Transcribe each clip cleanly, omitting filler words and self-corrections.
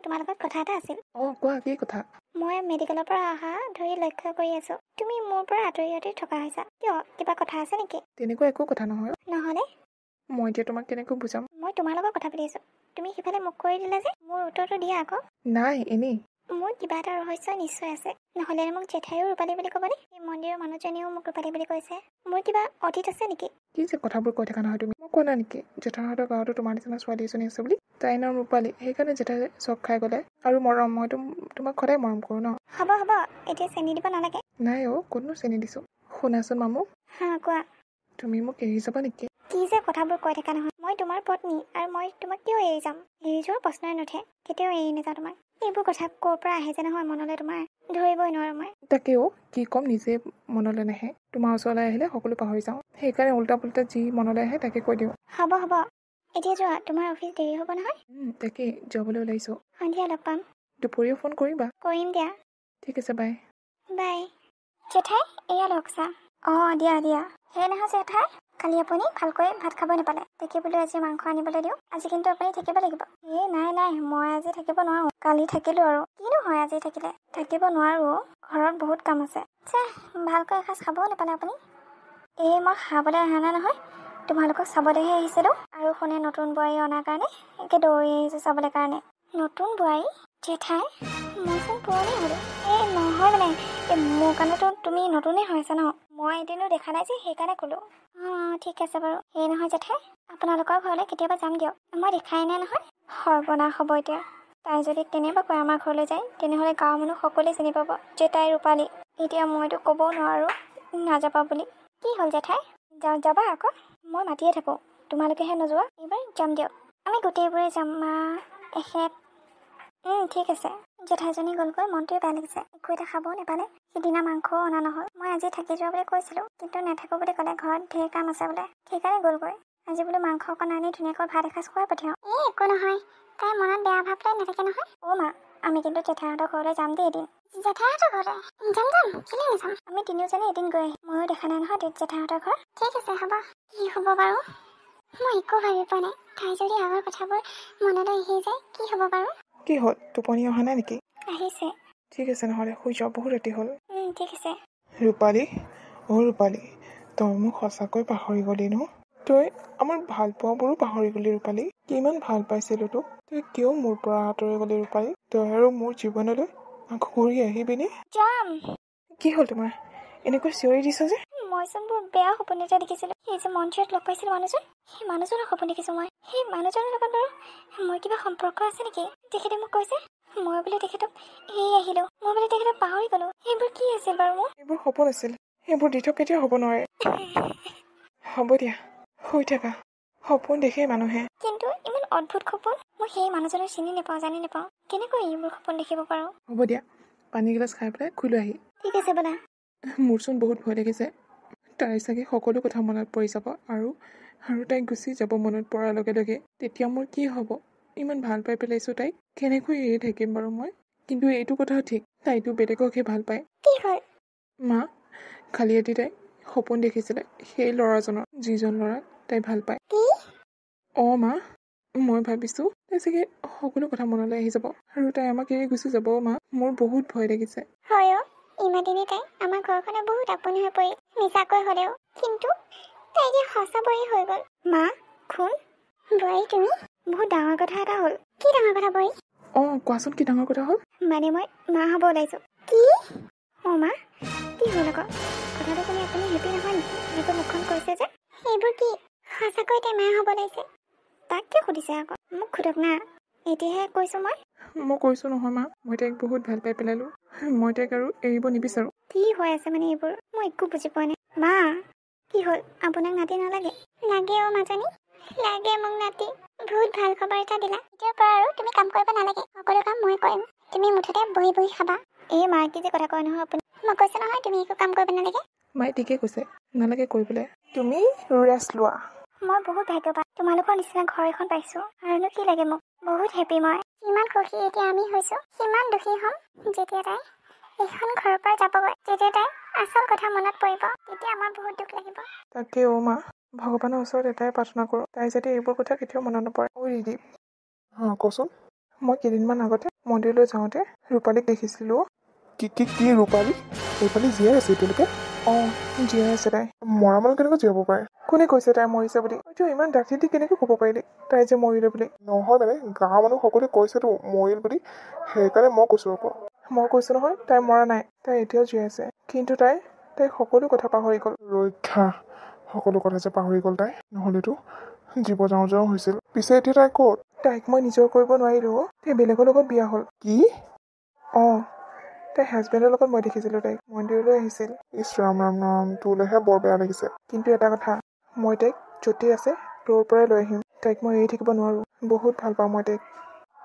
তোমাৰ লগত কথা এটা আছিল। কোৱা কি কথা? মই মেডিকেলৰ পৰা অহা ধৰি লক্ষ্য কৰি আছো তুমি মোৰ পৰা আঁতৰি থকা হৈছা। কিয়, কিবা কথা আছে নেকি? তেনেকুৱা একো কথা নহয়। নহ'লে মই এতিয়া তোমাক কেনেকৈ বুজাম? মই তোমাৰ লগত কথা পাতি আছো, তুমি সিফালে মুখ কৰি দিলা যে। মোৰ উত্তৰটো দিয়া আকৌ। নাই, এনেই। মোৰ কিবা এটা ৰহস্য নিশ্চয় আছে, নহ'লে মোক জেঠাইও ৰূপালী বুলি ক'বনে? এই মন্দিৰৰ মানুহজনীও মোক ৰূপালী বুলি কৈছে। মোৰ কিবা অতীত আছে নেকি? কি যে কথাবোৰ কৈ থকা নহয় তুমি? মই কোৱা নাই নেকি জেঠাহঁতৰ গাঁৱতো তোমাৰ নিচিনা ছোৱালী এজনী আছে বুলি? তাইৰ নাম ৰূপালী, সেইকাৰণে জেঠাই চক খাই গ'লে। আৰু মৰম, মই তোমাক সদায় মৰম কৰোঁ ন। হ'ব এতিয়া চেনি দিব নালাগে। নাই ক'তনো চেনি দিছোঁ। শুনাচোন মামু, কোৱা। তুমি মোক এৰি যাবা নেকি? কি যে কথাবোৰ কৈ থকা নহয়। মই তোমাৰ পত্নী আৰু মই তোমাক কিয় এৰি যাম? এৰি যোৱাৰ প্ৰশ্নই নুঠে। কেতিয়াও এৰি নাযাওঁ তোমাক। এইবোৰ কথা ক'ৰ পৰা আহে যে নহয় মনলৈ তোমাৰ, ধৰিবই নোৱাৰো মই। তাকেও কি ক'ম, নিজে মনলৈ নাহে। তোমাৰ ওচৰলৈ আহিলে সকলো পাহৰি যাওঁ। সেইকাৰণে উল্টা পুল্টা যি মনলৈ আহে তাকে কৈ দিওঁ। হ'ব এতিয়া যোৱা, তোমাৰ অফিচ দেৰি হ'ব নহয়। তাকেই যাবলৈ ওলাইছোঁ। সন্ধিয়া লগ পাম। দুপৰীয়া ফোন কৰিবা। কৰিম দিয়া। ঠিক আছে, বাই। বাই। জেঠাই এয়া লওক চাহ। দিয়া। সেই নহয় জেঠাই, কালি আপুনি ভালকৈ ভাত খাবই নাপালে। দেখিবলৈ আজি মাংস আনিবলৈ দিওঁ। আজি কিন্তু আপুনি থাকিব লাগিব। নাই, মই আজি থাকিব নোৱাৰো। কালি থাকিলো আৰু কিনো হয় আজি থাকিলে। থাকিব নোৱাৰো, ঘৰত বহুত কাম আছে। ভালকৈ এসাঁজ খাবও নাপালে আপুনি। মই খাবলৈ অহা নাই নহয়, তোমালোকক চাবলৈহে আহিছিলো। আৰু শুনে নতুন বোৱাৰী অনাৰ কাৰণে একে দৌৰি আহিছো চাবলৈ কাৰণে। নতুন বোৱাৰী? জেঠাই, মইচোন পুৰণি হ'লো। নহয় মানে মোৰ কাৰণেতো তুমি নতুনেই হৈ আছা ন। মই এদিনো দেখা নাই যে, সেইকাৰণে ক'লো। ঠিক আছে বাৰু। সেই নহয় জেঠাই, আপোনালোকৰ ঘৰলৈ কেতিয়াবা যাম দিয়ক। মই দেখাই নাই নহয়। সৰ্বনাশ হ'ব এতিয়া। তাই যদি কেনেবাকৈ আমাৰ ঘৰলৈ যায়, তেনেহ'লে গাঁৱৰ মানুহ সকলোৱে চিনি পাব যে তাই ৰূপালী। এতিয়া মইতো ক'বও নোৱাৰো নাযাবা বুলি। কি হ'ল জেঠাই? যাবা আকৌ। মই মাতিয়ে থাকোঁ, তোমালোকেহে নোযোৱা। এইবাৰ যাম দিয়ক, আমি গোটেইবোৰে যাম। ঠিক আছে। জেঠাইজনী গ'লগৈ, মনটোৱে বেয়া লাগিছে। একো এটা খাবও নাপালে। সিদিনা মাংসও অনা নহ'ল। মই আজি থাকি যোৱা বুলি কৈছিলোঁ, কিন্তু নাথাকো বুলি ক'লে। ঘৰত ঢেৰ কাম আছে বোলে, সেইকাৰণে গ'লগৈ। আজি বোলো মাংস অকণ আনি ধুনীয়াকৈ ভাত এসাঁজ খুৱাই পঠিয়াওঁ। একো নহয়, তাই মনত বেয়া ভাৱ লৈ নাথাকে নহয়। মা, আমি কিন্তু জেঠাইহঁতৰ ঘৰলৈ যাম দেই এদিন। জেঠাইহঁতৰ ঘৰলৈ যাম, কেলে নাযাম? আমি তিনিওজনে এদিন গৈ আহিম। ময়ো দেখা নাই নহয় জেঠাইহঁতৰ ঘৰ। ঠিক আছে, হ'ব। কি হ'ব বাৰু? মই একো ভাবি পোৱা নাই। তাই যদি আগৰ কথাবোৰ মনলৈ আহি যায়, কি হ'ব বাৰু? কি হ'ল, টোপনি অহা নাই নেকি? আহিছে। ঠিক আছে, নহ'লে শুই যাওঁ, বহুত ৰাতি হ'ল। ঠিক আছে। ৰূপালী, ৰূপালী, তই মোক সঁচাকৈ পাহৰি গলি ন? তই আমাৰ ভাল পোৱাবোৰো পাহৰি গলি ৰূপালী। কিমান ভাল পাইছিলোঁ তোক। তই কিয় মোৰ পৰা আঁতৰি গলি ৰূপালী? তই আৰু মোৰ জীৱনলৈ আকৌ ঘূৰি আহিবিনে? যাম। কি হ'ল তোমাৰ, এনেকৈ চিঞৰি দিছা যে? মইচোন বৰ বেয়া সপোন এটা দেখিছিলোঁ। সেই যে মন্দিৰত লগ পাইছিলোঁ মানুহজন, সেই মানুহজনৰ সপোন দেখিছোঁ মই। সেই মানুহজনৰ লগত বাৰু মোৰ কিবা সম্পৰ্ক আছে নেকি? তেখেতে মোক কৈছে, মই বোলে তেখেতক আহিলোঁ। মই বোলে তেখেতক পাহৰি গ'লো। সেইবোৰ কি আছিল বাৰু মোৰ? এইবোৰ সপোন আছিল, সেইবোৰ দ্বিতীয় কেতিয়াও হ'ব নোৱাৰে। হ'ব দিয়া, শুই থাকা। সপোন দেখে মানুহে। কিন্তু ইমান অদ্ভুত সপোন। মই সেই মানুহজনক চিনি নাপাওঁ, জানি নাপাওঁ। কেনেকৈ এইবোৰ সপোন দেখিব পাৰোঁ? হ'ব দিয়া, পানী গিলাচ খাই পেলাই শুই লৈ আহি। ঠিক আছে ব'লা। মোৰচোন বহুত ভয় লাগিছে। তাইৰ চাগে সকলো কথা মনত পৰি যাব, আৰু তাইক গুচি যাব মনত পৰাৰ লগে লগে। তেতিয়া মোৰ কি হ'ব? ইমান ভাল পাই পেলাইছোঁ তাইক, কেনেকৈ এৰি থাকিম বাৰু মই? কিন্তু এইটো কথা ঠিক, তাইতো বেলেগকহে ভাল পায়। কি হ'ল? মা, কালি ৰাতি তাই সপোন দেখিছিলে সেই ল'ৰাজনৰ, যিজন ল'ৰাক তাই ভাল পায়। মা, মই ভাবিছোঁ তাই চাগে সকলো কথা মনলৈ আহি যাব, আৰু তাই আমাক এৰি গুচি যাব। মা, মোৰ বহুত ভয় লাগিছে। হয়, ইমানদিনে তাই আমাৰ ঘৰখনে বহুত আপোন হৈ পৰিল, মিছাকৈ হ'লেও। কিন্তু তাই এতিয়া সঁচা বোৱাৰী হৈ গ'ল। মা, শুন। বোৱাৰী তুমি? বহুত ডাঙৰ কথা এটা হ'ল। কি ডাঙৰ কথা বোৱাৰী? কোৱাচোন, কি ডাঙৰ কথা হ'ল? মানে মই মা হ'ব ওলাইছোঁ। কি? মা, কি হ'ল আকৌ? কথাটো শুনি আপুনি হেপী নহয় নেকি? এনেকৈ মুখখন কৈছে যে। এইবোৰ কি? সঁচাকৈ তাই মা হ'ব ওলাইছে? তাক কিয় সুধিছে আকৌ? মোক সোধক না, এতিয়াহে কৈছোঁ মই কৈছোঁ নহয় মা, মই তাইক বহুত ভাল পাই পেলালোঁ। মই তাইক আৰু এৰিব নিবিচাৰোঁ। কি হৈ আছে মানে এইবোৰ? মই একো বুজি পোৱা নাই। মা, কি হ'ল? আপোনাক নাতি নালাগে? লাগে মাজনী, লাগে মোক নাতি। বহুত ভাল খবৰ এটা দিলা। এতিয়াৰ পৰা আৰু তুমি কাম কৰিব নালাগে, সকলো কাম মই কৰিম। তুমি মুঠতে বহি বহি খাবা। মা, কি যে কথা কয় নহয় আপুনি। মই কৈছোঁ নহয়, তুমি একো কাম কৰিব নালাগে। মায়ে ঠিকে কৈছে, নালাগে কৰিবলৈ। তুমি ৰেষ্ট লোৱা। মই বহুত ভাগ্যৱান, তোমালোকৰ নিচিনা ঘৰ এখন পাইছোঁ। আৰুনো কি লাগে মোক? বহুত হেপী মই। কিমান সুখী এতিয়া আমি হৈছোঁ, সিমান দুখী হ'ম যেতিয়া তাই এইখন ঘৰৰ পৰা যাবগৈ। যেতিয়া তাই আচল কথা মনত পৰিব, তেতিয়া আমাৰ বহুত দুখ লাগিব। তাকে মা, ভগৱানৰ ওচৰত এটাই প্ৰাৰ্থনা কৰোঁ, তাই যাতে এইবোৰ কথা কেতিয়াও মনত নপৰে। ৰিদীপ, কচোন। মই কেইদিনমান আগতে মন্দিৰলৈ যাওঁতে ৰূপালীক দেখিছিলোঁ। কি কি কি ৰূপালী? ৰূপালী জীয়াই আছে এতিয়ালৈকে? অঁ জীয়াই আছে তাই। মৰা মানুহ কেনেকৈ জীয়াব পাৰে? কোনে কৈছে তাই মৰিছে বুলি? তই ইমান ডাঠি দি কেনেকৈ ক'ব পাৰিলি তাই যে মৰিলে বুলি? নহয় মানে গাঁৱৰ মানুহ সকলোৱে কৈছেতো মৰিল বুলি, সেইকাৰণে মই কৈছোঁ আকৌ। মই কৈছোঁ নহয় তাই মৰা নাই, তাই এতিয়াও জীয়াই আছে। কিন্তু তাই সকলো কথা পাহৰি গ'ল। ৰক্ষা, সকলো কথা যে পাহৰি গ'ল তাই, নহ'লেতো জীৱ যাওঁ যাওঁ হৈছিল। পিছে এতিয়া তাই ক'ত? তাইক মই নিজৰ কৰিব নোৱাৰিলোঁ। তাই বেলেগৰ লগত বিয়া হ'ল। কি? অঁ, তাই হাজবেণ্ডৰ লগত মই দেখিছিলোঁ তাইক মন্দিৰলৈ আহিছিল। ইছ ৰাম ৰাম ৰাম, তোলৈহে বৰ বেয়া লাগিছে। কিন্তু এটা কথা, মই তাইক য'তেই আছে তোৰ পৰাই লৈ আহিম। তাইক মই এৰি থাকিব নোৱাৰোঁ। বহুত ভাল পাওঁ মই তাইক।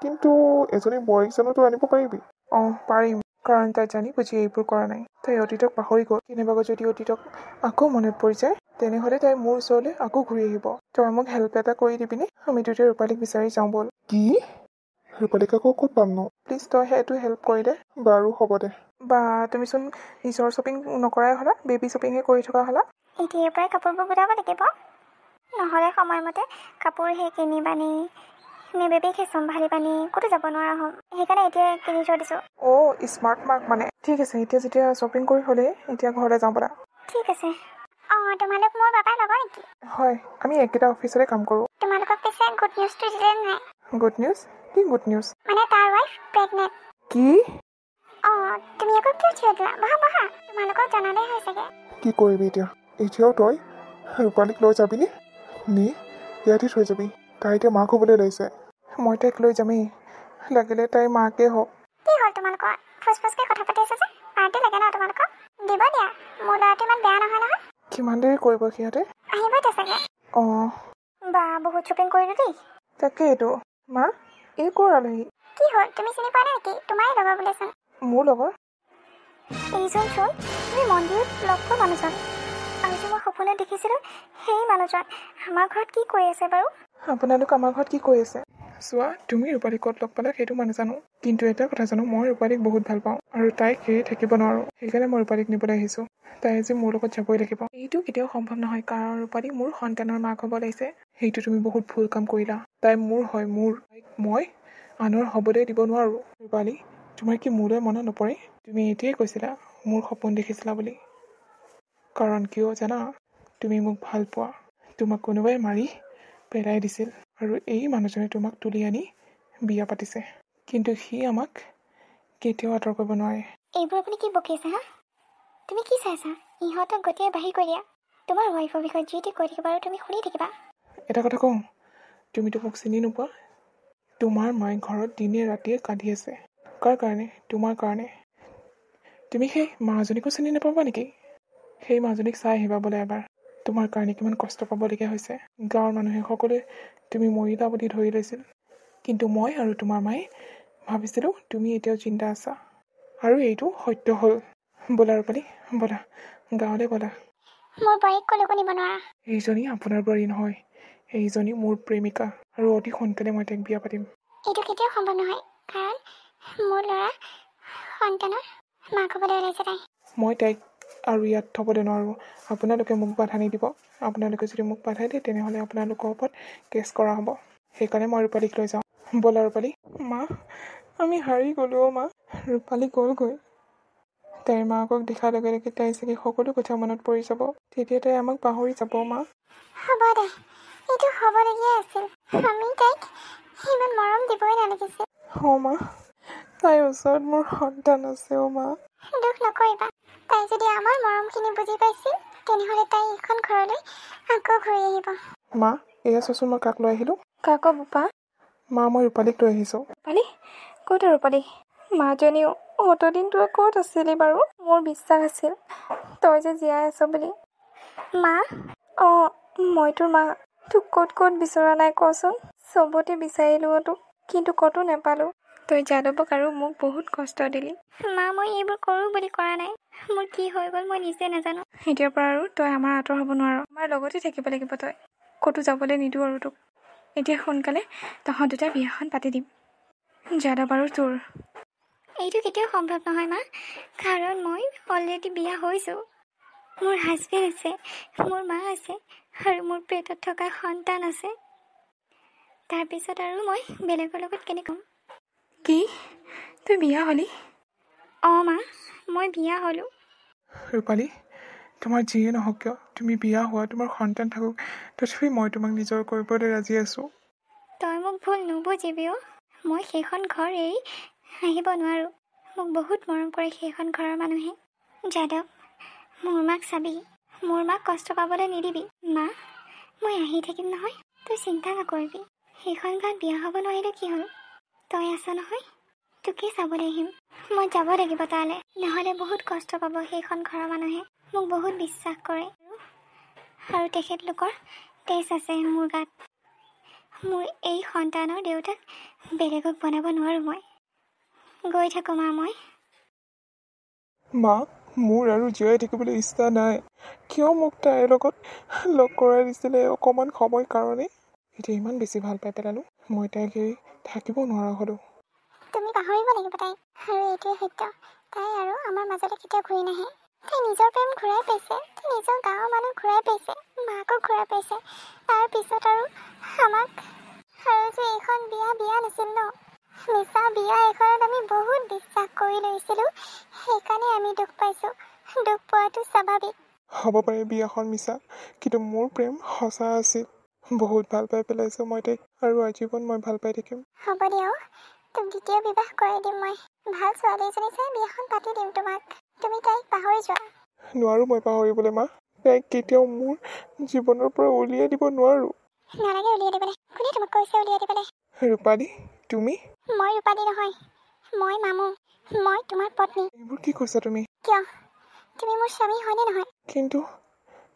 কিন্তু এজনী বোৱাৰীক জানো তই আনিব পাৰিবি? অঁ পাৰিম, কাৰণ তাই জানি বুজি এইবোৰ কৰা নাই। তাই অতীতক পাহৰি গ'ল। কেনেবাকৈ যদি অতীতক আকৌ মনত পৰি যায়, তেনেহ'লে তাই মোৰ ওচৰলৈ আকৌ ঘূৰি আহিব। তই মোক হেল্প এটা কৰি দিবিনে? আমি দুয়োটাই ৰূপালীক বিচাৰি যাওঁ ব'ল। কি? ৰূপালীক আকৌ ক'ত পাম ন? প্লিজ তই সেইটো হেল্প কৰি দে। বাৰু হ'ব দে। বা তুমিচোন নিজৰ শ্বপিং নকৰাই হ'লা, বেবী শ্বপিংহে কৰি থকা হ'লা। এতিয়াৰ পৰাই কাপোৰবোৰ গোটাব লাগিব, নহ'লে সময়মতে কাপোৰ কিনি বানি নে বেবীক চম্ভালি বানি ক'তো যাব নোৱাৰা হ'ম। সেইকাৰণে এতিয়াই কিনি থৈ দিছোঁ। অ' স্মাৰ্ট মাৰ্ক মানে। ঠিক আছে, এতিয়া যেতিয়া শ্বপিং কৰি হ'লেই এতিয়া ঘৰলৈ যাওঁ ব'লা। ঠিক আছে। অঁ তোমালোক মোৰ পাপাৰ লগৰ নেকি? হয়, আমি একেটা অফিচতে কাম কৰোঁ। তোমালোকক পিছে গুড নিউজটো দিলে নাই? Good news? কি গুড নিউজ? মানে তাৰ ৱাইফ প্ৰেগনেণ্ট। কি? অঁ তুমি আকৌ কিয় থিয় দিলা? বহা বহা, তোমালোকক জনালেই হয় চাগে। কি কৰিবি এতিয়া? এতিয়াও তই ৰূপালীক লৈ যাবিনে? নি ইয়াতে থৈ যাবি? তাই এতিয়া মাক হ'বলৈ লৈছে। মই তাইক লৈ যামেই, লাগিলে তাইৰ মাকেই হওক। কি হ'ল তোমালোকৰ? ফুচফুচকৈ কথা পাতি আছে যে? পাৰ্টি লাগে ন তোমালোকক? দিব দিয়া, মোৰ ল'ৰাটো ইমান বেয়া নহয় নহয়। কিমান দেৰি কৰিব সিহঁতে? আহিবই তো চাগে। অঁ বা বহুত শ্বপিং কৰিলোঁ দেই। তাকেইতো। মা, এই ক'ৰ আলহী? কি হ'ল তুমি চিনি পোৱা নাই নেকি? তোমাৰে লগৰ বোলেচোন। মোৰ লগৰ? এইজন চোন তুমি মন্দিৰত লগ পোৱা মানুহজন। আৰু যে মই সপোনত দেখিছিলোঁ সেই মানুহজন আমাৰ ঘৰত কি কৰি আছে বাৰু? আপোনালোক আমাৰ ঘৰত কি কৰি আছে? চোৱা, তুমি ৰূপালীক ক'ত লগ পালা সেইটো মই নাজানো, কিন্তু এটা কথা জানো, মই ৰূপালীক বহুত ভাল পাওঁ আৰু তাইক এৰি থাকিব নোৱাৰোঁ। সেইকাৰণে মই ৰূপালীক নিবলৈ আহিছোঁ। তাই আজি মোৰ লগত যাবই লাগিব। এইটো কেতিয়াও সম্ভৱ নহয়, কাৰণ ৰূপালী মোৰ সন্তানৰ মাক হ'ব লাগিছে। সেইটো তুমি বহুত ভুল কাম কৰিলা। তাই মোৰ হয়, মোৰ। তাইক মই আনৰ হ'বলৈ দিব নোৱাৰোঁ। ৰূপালী, তোমাৰ কি মোলৈ মনত নপৰে? তুমি এতিয়াই কৈছিলা মোৰ সপোন দেখিছিলা বুলি। কাৰণ কিয় জানা? তুমি মোক ভাল পোৱা। তোমাক কোনোবাই মাৰি পেলাই দিছিল আৰু এই মানুহজনে তোমাক তুলি আনি বিয়া পাতিছে, কিন্তু সি আমাক কেতিয়াও আঁতৰ কৰিব নোৱাৰে। এইবোৰ আপুনি কি বকি আছে হা? তুমি কি চাইছা? ইহঁতক গতিয়ে বাহিৰ কৰি দিয়া। তোমাৰ ৱাইফৰ বিষয়ে যি টি কৈ থাকিবা আৰু তুমি শুনি থাকিবা। এটা কথা কওঁ, তুমিতো মোক চিনি নোপোৱা। তোমাৰ মায়ে ঘৰত দিনে ৰাতিয়ে কান্দি আছে। কাৰ কাৰণে? তোমাৰ কাৰণে। তুমি সেই মাজনীকো চিনি নাপাবা নেকি? সেই মাজনীক চাই আহিবা বোলে এবাৰ। তোমাৰ কাৰণে কিমান কষ্ট পাবলগীয়া হৈছে। গাঁৱৰ মানুহে সকলোৱে তুমি মৰিলা বুলি ধৰি লৈছিল, কিন্তু মই আৰু তোমাৰ মায়ে ভাবিছিলোঁ তুমি এতিয়াও জিন্দা আছা। আৰু এইটো সত্য হ'ল। ব'লা ৰূপালী, ব'লা গাঁৱলৈ ব'লা। মোৰ বোৱাৰীক ক'লৈকো নিব নোৱাৰা। এইজনী আপোনাৰ বোৱাৰী নহয়, এইজনী মোৰ প্ৰেমিকা আৰু অতি সোনকালে মই তাইক বিয়া পাতিম। এইটো কেতিয়াও সম্ভৱ নহয়, কাৰণ মোৰ ল'ৰা সন্তানৰ মাক হ'বলৈ ওলাইছে তাই। মই তাইক আৰু ইয়াত থ'বলৈ নোৱাৰোঁ। আপোনালোকে মোক বাধা নিদিব। আপোনালোকে যদি মোক বাধা দিয়ে তেনেহ'লে আপোনালোকৰ ওপৰত কেছ কৰা হ'ব। সেইকাৰণে মই ৰূপালীক লৈ যাওঁ। ব'লা ৰূপালী। মা, আমি হাৰি গ'লোঁ অ' মা। ৰূপালী গ'লগৈ। তাইৰ মাকক দেখাৰ লগে লগে তাই চাগে সকলো কথা মনত পৰি যাব। তেতিয়া তাই আমাক পাহৰি যাব মা। হ'ব দে, এইটো হ'বলগীয়া আছিল। আমি তাইক ইমান মৰম দিবই নালাগিছিল। অ' মা, তাইৰ ওচৰত মোৰ সন্তান আছে অ' মা। দুখ নকৰিবা। তাই যদি আমাৰ মৰমখিনি বুজি পাইছিল, তেনেহ'লে তাই এইখন ঘৰলৈ আকৌ ঘূৰি আহিব। মা, এয়া চোৱাচোন মই কাক লৈ আহিলোঁ। কাক বোপা? মা, মই ৰূপালীক লৈ আহিছোঁ। ৰূপালী? ক'ত ৰূপালী? মাজনীও অতদিন তই ক'ত আছিলি বাৰু? মোৰ বিশ্বাস আছিল তই যে জীয়াই আছ বুলি। মা? অঁ, মই তোৰ মা। তোক ক'ত ক'ত বিচৰা নাই কচোন? চবতে বিচাৰিলোঁ তোক, কিন্তু ক'তো নাপালোঁ। তই যাদৱক আৰু মোক বহুত কষ্ট দিলি। মা, মই এইবোৰ কৰোঁ বুলি কৰা নাই। মোৰ কি হৈ গ'ল মই নিজে নাজানো। এতিয়াৰ পৰা আৰু তই আমাৰ আঁতৰ হ'ব নোৱাৰ। আমাৰ লগতে থাকিব লাগিব তই। ক'তো যাবলৈ নিদিওঁ আৰু তোক। এতিয়া সোনকালে তহঁত দুটা বিয়াখন পাতি দিম। যাদৱ আৰু তোৰ। এইটো কেতিয়াও সম্ভৱ নহয় মা, কাৰণ মই অলৰেডি বিয়া হৈছোঁ। মোৰ হাজবেণ্ড আছে, মোৰ মা আছে আৰু মোৰ পেটত থকা সন্তান আছে। তাৰপিছত আৰু মই বেলেগৰ লগত কেনেকৈ ক'ম? কি তই বিয়া হ'লি? অঁ মা, মই বিয়া হ'লোঁ। ৰূপালী, তোমাৰ যিয়ে নহওক কিয় তুমি বিয়া হোৱা, তোমাৰ সন্তান থাকক, তথাপি মই তোমাক নিজৰ কৰিবলৈ ৰাজি আছোঁ। তই মোক ভুল নুবুজিবি অ'। মই সেইখন ঘৰ এৰি আহিব নোৱাৰোঁ। মোক বহুত মৰম কৰে সেইখন ঘৰৰ মানুহে। যাদৱ, মোৰ মাক চাবি, মোৰ মাক কষ্ট পাবলৈ নিদিবি। মা, মই আহি থাকিম নহয়, তই চিন্তা নকৰিবি। সেইখন গাঁৱত বিয়া হ'ব নোৱাৰিলে কি হ'ল? তই আছ নহয়, তোকে চাবলৈ আহিম। মই যাব লাগিব তালৈ, নহ'লে বহুত কষ্ট পাব সেইখন ঘৰৰ মানুহে। মোক বহুত বিশ্বাস কৰে আৰু তেখেতলোকৰ তেজ আছে মোৰ গাত। মোৰ এই সন্তানৰ দেউতাক বেলেগক বনাব নোৱাৰোঁ মই। গৈ থাকোঁ মা মই। মা, মোৰ আৰু জীয়াই থাকিবলৈ ইচ্ছা নাই। কিয় মোক তাইৰ লগত লগ কৰাই দিছিলে অকণমান সময় কাৰণে? এতিয়া ইমান বেছি ভাল পাই পেলালোঁ, মই তাইক এৰি থাকিব নোৱাৰা হ'লোঁ। তুমি পাহৰিব লাগিব তাইক, আৰু এইটোৱে সত্য, তাই আৰু আমাৰ মাজলৈ কেতিয়াও ঘূৰি নাহে। তাই নিজৰ প্ৰেম ঘূৰাই পাইছে, তাই নিজৰ গাঁৱৰ মানুহ ঘূৰাই পাইছে, মাকো ঘূৰাই পাইছে। তাৰ পিছত আৰু আমাক, আৰু যে এইখন বিয়া নাছিল ন, মিছা বিয়া এখনত আমি বহুত বিশ্বাস কৰি লৈছিলোঁ। সেইকাৰণে আমি দুখ পাইছোঁ। দুখ পোৱাটো স্বাভাৱিক। হ'ব পাৰে বিয়াখন মিছা, কিন্তু মোৰ প্ৰেম সঁচা আছিল। বহুত ভাল পাই পেলাইছোঁ মই তাইক, আৰু আজীৱন মই ভাল পাই থাকিম। হ'ব দিয়ক, তোক দ্বিতীয় বিবাহ কৰাই দিম মই। ভাল ছোৱালী এজনী চাই বিয়াখন পাতি দিম তোমাক। তুমি তাইক পাহৰি যোৱা। নোৱাৰোঁ মই পাহৰিবলৈ মা। তাইক কেতিয়াও মোৰ জীৱনৰ পৰা উলিয়াই দিব নোৱাৰোঁ। নালাগে উলিয়াই দিবলৈ। কোনে তোমাক কৈছে উলিয়াই দিবলৈ? ৰূপালী, তুমি? মই ৰূপালী নহয়, মই মামু। মই তোমাৰ পত্নী। এইবোৰ কি কৈছা তুমি? কিয়? তুমি মোৰ স্বামী হয়নে নহয়? কিন্তু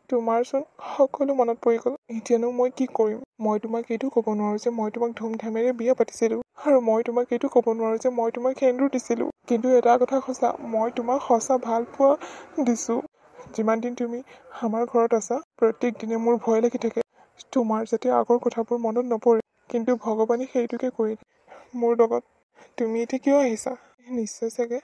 তোমাৰচোন সকলো মনত পৰি গ'ল। এতিয়ানো মই কি কৰিম? মই তোমাক এইটো ক'ব নোৱাৰোঁ যে মই তোমাক ধুমধামেৰে বিয়া পাতিছিলোঁ, আৰু মই তোমাক এইটো ক'ব নোৱাৰোঁ যে মই তোমাক সেন্দুৰ দিছিলোঁ। কিন্তু এটা কথা সঁচা, মই তোমাক সঁচা ভাল পোৱা দিছোঁ। যিমান দিন তুমি আমাৰ ঘৰত আছা, প্ৰত্যেক দিনে মোৰ ভয় লাগি থাকে তোমাৰ যাতে আগৰ কথাবোৰ মনত নপৰে। কিন্তু ভগৱানে সেইটোকে কৰিলে মোৰ লগত। তুমি এতিয়া কিয় আহিছা? নিশ্চয় চাগে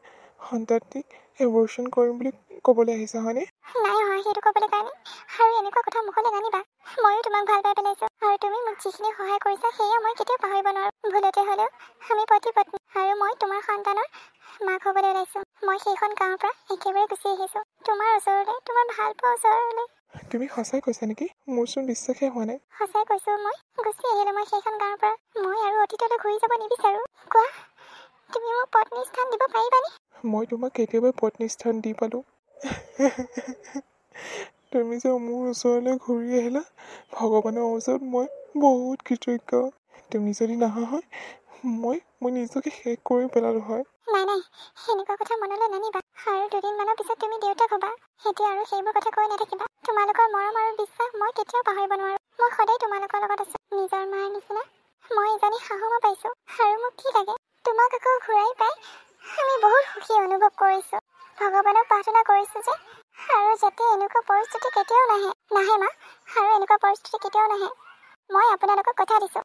সন্তানটিক এবৰ্চন কৰিম বুলি ক'বলৈ আহিছা হয়নে? নাই অহা সেইটো ক'বলৈ কাৰণে, আৰু এনেকুৱা কথা মুখলৈ নানিবা। ময়ো তোমাক ভাল পাই পেলাইছোঁ, আৰু তুমি মোক যিখিনি সহায় কৰিছা সেয়া মই কেতিয়াও পাহৰিব নোৱাৰোঁ। ভুলতে হ'লেও আমি পতি পত্নী, আৰু মই তোমাৰ সন্তানৰ মাক হ'বলৈ ওলাইছোঁ। মই সেইখন গাঁৱৰ পৰা একেবাৰে গুচি আহিছোঁ, তোমাৰ ওচৰলৈ, তোমাৰ ভাল পোৱা ওচৰলৈ। তুমি সঁচাই কৈছা নেকি? মোৰচোন বিশ্বাসেই হোৱা নাই। সঁচাই কৈছোঁ, মই গুচি আহিলোঁ মই সেইখন গাঁৱৰ পৰা। মই আৰু অতীতলৈ ঘূৰি যাব নিবিচাৰোঁ। কোৱা, তুমি মোক পত্নীৰ স্থান দিব পাৰিবানে? মই তোমাক কেতিয়াবাই পত্নী স্থান দি পালোঁ। তুমি যে মোৰ ওচৰলৈ ঘূৰি আহিলা, ভগৱানৰ ওচৰত মই বহুত কৃতজ্ঞ। তুমি যদি নাহা হয়, মই নিজকে শেষ কৰি পেলালোঁ হয়। নাই, সেনেকুৱা কথা মনলৈ নানিবা। আৰু দুদিনমানৰ পিছত তুমি দেউতাক হ'বা। এতিয়া আৰু সেইবোৰ কথা কৈ নাথাকিবা। তোমালোকৰ মৰম আৰু বিশ্বাস মই কেতিয়াও পাহৰিব নোৱাৰোঁ। মই সদায় তোমালোকৰ লগত আছোঁ। নিজৰ মাৰ নিচিনা মই এজনী শাহু মা পাইছোঁ, আৰু মোক কি লাগে? তোমাক আকৌ ঘূৰাই পাই আমি বহুত সুখী অনুভৱ কৰিছোঁ। ভগৱানক প্ৰাৰ্থনা কৰিছোঁ যে আৰু যাতে এনেকুৱা পৰিস্থিতি কেতিয়াও নাহে মা, আৰু এনেকুৱা পৰিস্থিতি কেতিয়াও নাহে। মই আপোনালোকক কথা দিছোঁ।